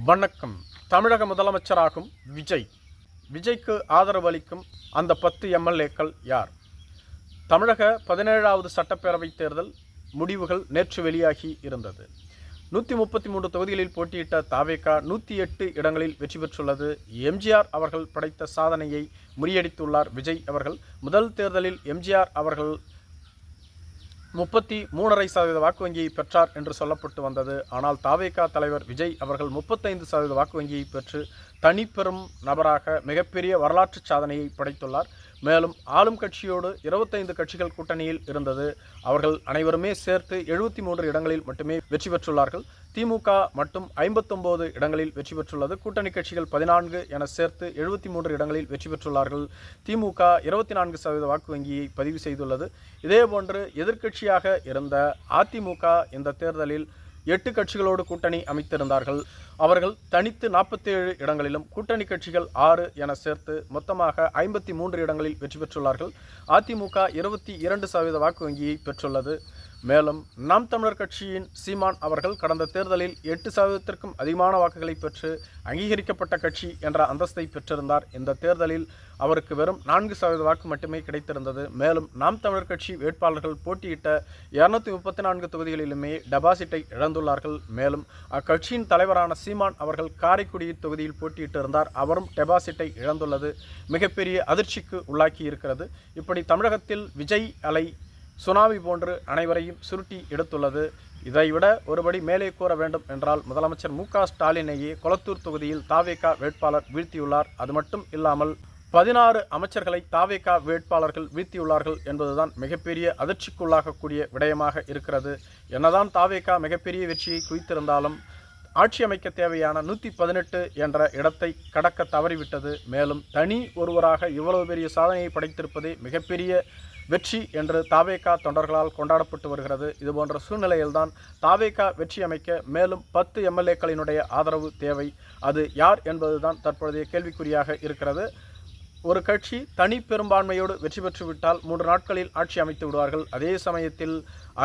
வணக்கம். தமிழக முதலமைச்சராகும் விஜய். விஜய்க்கு ஆதரவு அளிக்கும் அந்த 10 எம்எல்ஏக்கள் யார்? தமிழக 17வது சட்டப்பேரவைத் தேர்தல் முடிவுகள் நேற்று வெளியாகி இருந்தது. 133 தொகுதிகளில் போட்டியிட்ட தாவேகா 108 இடங்களில் வெற்றி பெற்றுள்ளது. எம்ஜிஆர் அவர்கள் படைத்த சாதனையை முறியடித்துள்ளார் விஜய் அவர்கள். முதல் தேர்தலில் எம்ஜிஆர் அவர்கள் 33.5% வாக்கு வங்கியை பெற்றார் என்று சொல்லப்பட்டு வந்தது. ஆனால் தாவேகா தலைவர் விஜய் அவர்கள் 35% வாக்கு வங்கியை பெற்று தனிப்பெரும் நபராக மிகப்பெரிய வரலாற்று சாதனையை படைத்துள்ளார். மேலும் ஆளும் கட்சியோடு 25 கட்சிகள் கூட்டணியில் இருந்தது. அவர்கள் அனைவருமே சேர்த்து 73 இடங்களில் மட்டுமே வெற்றி பெற்றுள்ளார்கள். திமுக மட்டும் 59 இடங்களில் வெற்றி பெற்றுள்ளது. கூட்டணி கட்சிகள் 14 என சேர்த்து 73 இடங்களில் வெற்றி பெற்றுள்ளார்கள். திமுக 24% வாக்கு வங்கியை பதிவு செய்துள்ளது. இதேபோன்று எதிர்க்கட்சியாக இருந்த அதிமுக இந்த தேர்தலில் 8 கட்சிகளோடு கூட்டணி அமைத்திருந்தார்கள். அவர்கள் தனித்து 47 இடங்களிலும் கூட்டணி கட்சிகள் 6 என சேர்த்து மொத்தமாக 53 இடங்களில் வெற்றி பெற்றுள்ளார்கள். அதிமுக 22% வாக்கு வங்கியை பெற்றுள்ளது. மேலும் நாம் தமிழர் கட்சியின் சீமான் அவர்கள் கடந்த தேர்தலில் 8%க்கும் அதிகமான வாக்குகளை பெற்று அங்கீகரிக்கப்பட்ட கட்சி என்ற அந்தஸ்தை பெற்றிருந்தார். இந்த தேர்தலில் அவருக்கு வெறும் 4% வாக்கு மட்டுமே கிடைத்திருந்தது. மேலும் நாம் தமிழர் கட்சி வேட்பாளர்கள் போட்டியிட்ட 234 தொகுதிகளிலுமே டெபாசிட்டை இழந்துள்ளார்கள். மேலும் அக்கட்சியின் தலைவரான சீமான் அவர்கள் காரைக்குடி தொகுதியில் போட்டியிட்டு இருந்தார். அவரும் டெபாசிட்டை இழந்துள்ளது மிகப்பெரிய அதிர்ச்சிக்கு உள்ளாக்கி இருக்கிறது. இப்படி தமிழகத்தில் விஜய் அலை சுனாமி போன்று அனைவரையும் சுருட்டி எடுத்துள்ளது. இதைவிட ஒருபடி மேலே கூற வேண்டும் என்றால் முதலமைச்சர் மு.க. ஸ்டாலினையே கொளத்தூர் தொகுதியில் தாவேகா வேட்பாளர் வீழ்த்தியுள்ளார். அது மட்டும் இல்லாமல் 16 அமைச்சர்களை தாவேகா வேட்பாளர்கள் வீழ்த்தியுள்ளார்கள் என்பதுதான் மிகப்பெரிய அதிர்ச்சிக்குள்ளாகக்கூடிய விடயமாக இருக்கிறது. என்னதான் தாவேகா மிகப்பெரிய வெற்றியை குவித்திருந்தாலும் ஆட்சி அமைக்க தேவையான 118 என்ற இடத்தை கடக்க தவறிவிட்டது. மேலும் தனி ஒருவராக இவ்வளவு பெரிய சாதனையை படைத்திருப்பதே மிகப்பெரிய வெற்றி என்று தாவேகா தொண்டர்களால் கொண்டாடப்பட்டு வருகிறது. இதுபோன்ற சூழ்நிலையில்தான் தாவேகா வெற்றி அமைக்க மேலும் 10 எம்எல்ஏக்களினுடைய ஆதரவு தேவை. அது யார் என்பதுதான் தற்பொழுதைய கேள்விக்குறியாக இருக்கிறது. ஒரு கட்சி தனி பெரும்பான்மையோடு வெற்றி பெற்றுவிட்டால் 3 நாட்களில் ஆட்சி அமைத்து விடுவார்கள். அதே சமயத்தில்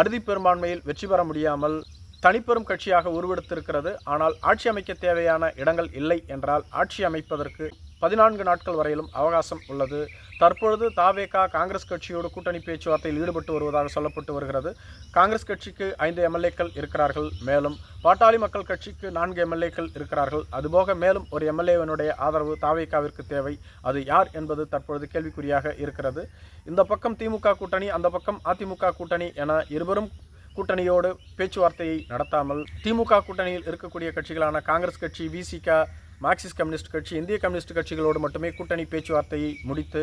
அறுதி பெரும்பான்மையில் வெற்றி பெற முடியாமல் தனிப்பெரும் கட்சியாக உருவெடுத்திருக்கிறது. ஆனால் ஆட்சி அமைக்க தேவையான இடங்கள் இல்லை என்றால் ஆட்சி அமைப்பதற்கு 14 நாட்கள் வரையிலும் அவகாசம் உள்ளது. தற்பொழுது தாவேகா காங்கிரஸ் கட்சியோடு கூட்டணி பேச்சுவார்த்தையில் ஈடுபட்டு வருவதாக சொல்லப்பட்டு வருகிறது. காங்கிரஸ் கட்சிக்கு 5 எம்எல்ஏக்கள் இருக்கிறார்கள். மேலும் பாட்டாளி மக்கள் கட்சிக்கு 4 எம்எல்ஏக்கள் இருக்கிறார்கள். அதுபோக மேலும் ஒரு எம்எல்ஏவினுடைய ஆதரவு தாவேகாவிற்கு தேவை. அது யார் என்பது தற்பொழுது கேள்விக்குறியாக இருக்கிறது. இந்த பக்கம் திமுக கூட்டணி, அந்த பக்கம் அதிமுக கூட்டணி என இருவரும் கூட்டணியோடு பேச்சுவார்த்தையை நடத்தாமல் திமுக கூட்டணியில் இருக்கக்கூடிய கட்சிகளான காங்கிரஸ் கட்சி, விசிக, மார்க்சிஸ்ட் கம்யூனிஸ்ட் கட்சி, இந்திய கம்யூனிஸ்ட் கட்சிகளோடு மட்டுமே கூட்டணி பேச்சுவார்த்தையை முடித்து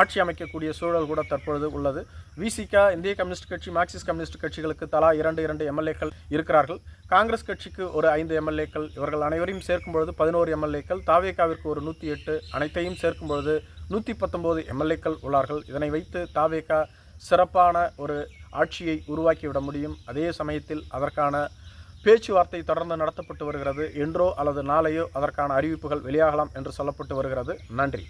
ஆட்சி அமைக்கக்கூடிய சூழல் கூட தற்பொழுது உள்ளது. விசிக, இந்திய கம்யூனிஸ்ட் கட்சி, மார்க்சிஸ்ட் கம்யூனிஸ்ட் கட்சிகளுக்கு தலா 2 எம்எல்ஏக்கள் இருக்கிறார்கள். காங்கிரஸ் கட்சிக்கு ஒரு 5 எம்எல்ஏக்கள். இவர்கள் அனைவரையும் சேர்க்கும்பொழுது 11 எம்எல்ஏக்கள். தாவேகாவிற்கு ஒரு 108, அனைத்தையும் சேர்க்கும்பொழுது 119 எம்எல்ஏக்கள் உள்ளார்கள். இதனை வைத்து தாவேகா சிறப்பான ஒரு ஆட்சியை உருவாக்கிவிட முடியும். அதே சமயத்தில் அதற்கான பேச்சுவார்த்தை தொடர்ந்து நடத்தப்பட்டு வருகிறது. என்றோ அல்லது நாளையோ அதற்கான அறிவிப்புகள் வெளியாகலாம் என்று சொல்லப்பட்டு வருகிறது. நன்றி.